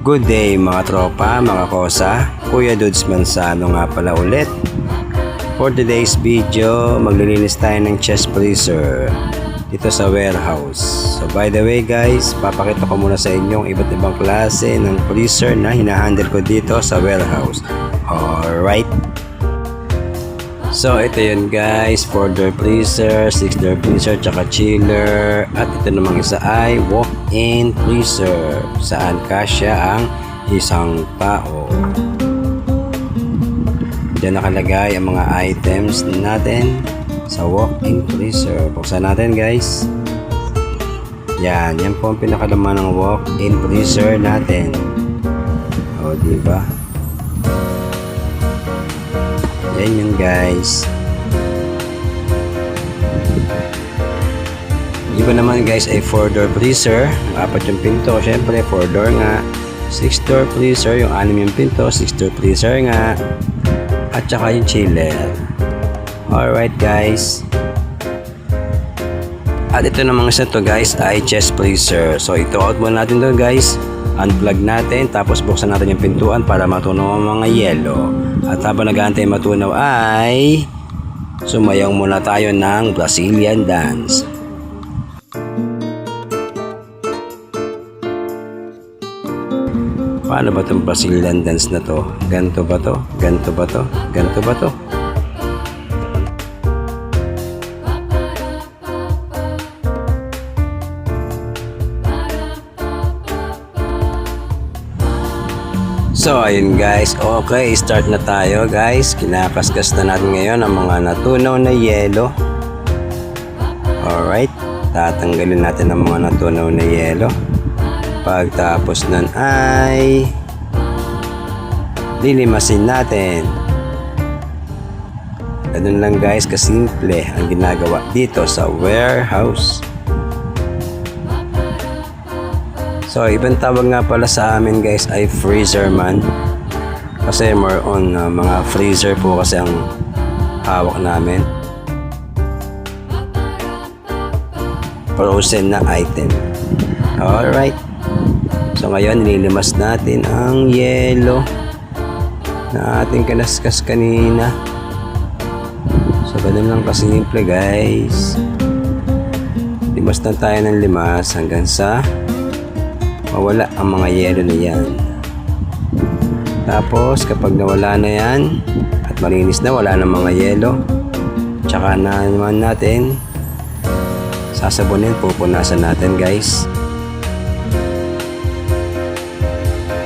Good day mga tropa, mga kosa. Kuya Dudes Manzano nga pala ulit. For today's video, maglilinis tayo ng chest freezer dito sa warehouse. So by the way guys, papakita ko muna sa inyo iba't ibang klase ng freezer na hinahandle ko dito sa warehouse. Alright. So ito yun guys, 4-door freezer, 6-door freezer, tsaka chiller. At ito namang isa ay walk-in freezer, saan kasya ang isang tao. Diyan nakalagay ang mga items natin sa walk-in freezer. Buksan natin guys. Yan po ang pinakalaman ng walk-in freezer natin. O diba? Yan yun guys. Iba naman guys ay 4-door freezer. 4 yung pinto, syempre 4-door nga. 6-door freezer, yung 6 yung pinto, 6-door freezer nga. At saka yung chiller. Alright guys. At ito namang isa to guys ay chest freezer. So ito out muna natin doon guys. Unplug natin, tapos buksan natin yung pintuan para matunaw ang mga yelo. At habang nag-aantay matunaw ay sumayaw muna tayo ng Brazilian dance. Paano ba itong Brazilian dance na to? Ganto ba to? Ganto ba to? Ganto ba to? So ayun guys, okay, start na tayo guys. Kinakaskas na natin ngayon ang mga natunaw na yelo. Alright, tatanggalin natin ang mga natunaw na yelo. Pagtapos nun ay lilimasin natin. Ganun lang guys, kasimple ang ginagawa dito sa warehouse. So, ibang tawag nga pala sa amin guys ay freezer man. Kasi more on mga freezer po kasi ang hawak namin. Frozen na item. Alright. So, ngayon nililimas natin ang yelo na ating kinaskas kanina. So, ganun lang kasimple guys. Limas na tayo ng limas hanggang sa mawala ang mga yelo na yan. Tapos kapag nawala na yan at malinis na, wala ng mga yelo, tsaka na naman natin sasabunin, pupunasan natin guys.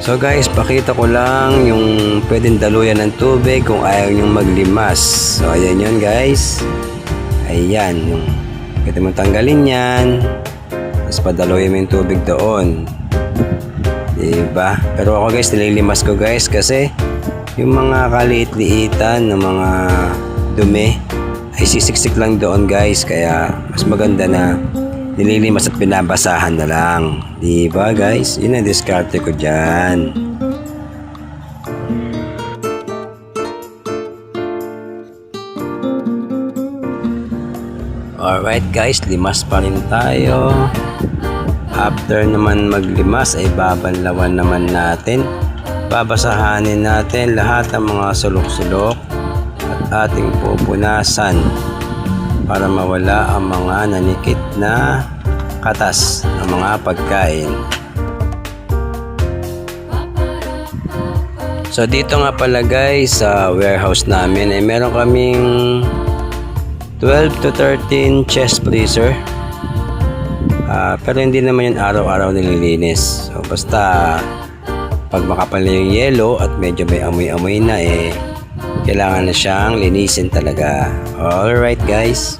So guys, pakita ko lang yung pwedeng daluyan ng tubig kung ayaw nyong maglimas. So ayan yun guys. Ayan, yung pwede mo tanggalin yan, tapos padaluyan mo yung tubig doon. Diba? Pero ako guys, nililimas ko guys kasi yung mga kaliit-liitan na mga dumi ay sisiksik lang doon guys. Kaya mas maganda na nililimas at binabasahan na lang. Diba guys? Yun ang diskarte ko dyan. Alright guys, limas pa rin tayo. After naman maglimas ay babanlawan naman natin. Babasahanin natin lahat ng mga sulok-sulok at ating pupunasan para mawala ang mga nanikit na katas ng mga pagkain. So dito nga pala guys sa warehouse namin ay meron kaming 12 to 13 chest freezer. Pero hindi naman yun araw-araw nililinis. So basta pag makapal na yung yelo at medyo may amoy-amoy na kailangan na siyang linisin talaga. Alright guys.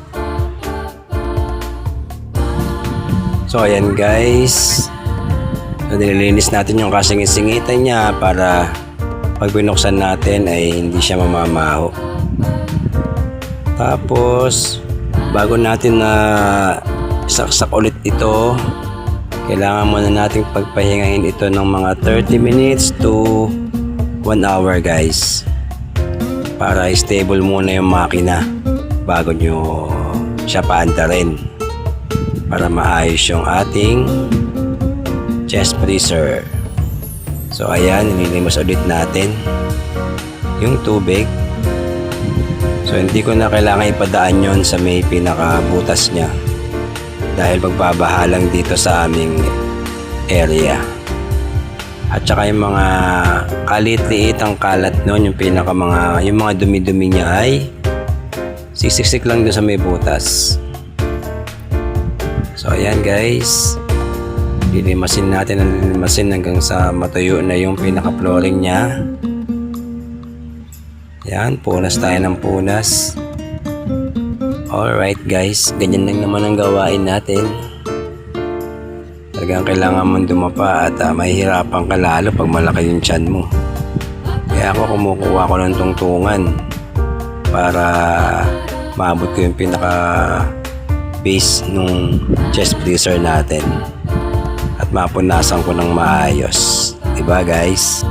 So ayan guys. So nililinis natin yung kasingit-singitan niya para pag binuksan natin ay hindi siya mamamaho. Tapos bago natin na saksak ulit ito, kailangan muna nating pagpahingahin ito ng mga 30 minutes to 1 hour guys, para stable muna yung makina bago nyo siya paandarin para maayos yung ating chest freezer. So ayan, nililimos ulit natin yung tubig. So hindi ko na kailangan ipadaan yon sa may pinakabutas niya dahil magbabahalang dito sa aming area. At saka yung mga kalit-liit ang kalat nun, yung mga dumi-dumi niya ay siksik lang doon sa may butas. So ayan guys, lilimasin natin hanggang sa matuyo na yung pinaka-flooring niya. Yan, punas tayo ng punas. Alright guys, ganyan lang naman ang gawain natin. Talagang kailangan mong dumapa at mahihirapan ka lalo pag malaki yung tiyan mo. Kaya ako kumukuha ko ng tungtungan para maabot ko yung pinaka base nung chest freezer natin at mapunasan ko ng maayos. Diba guys?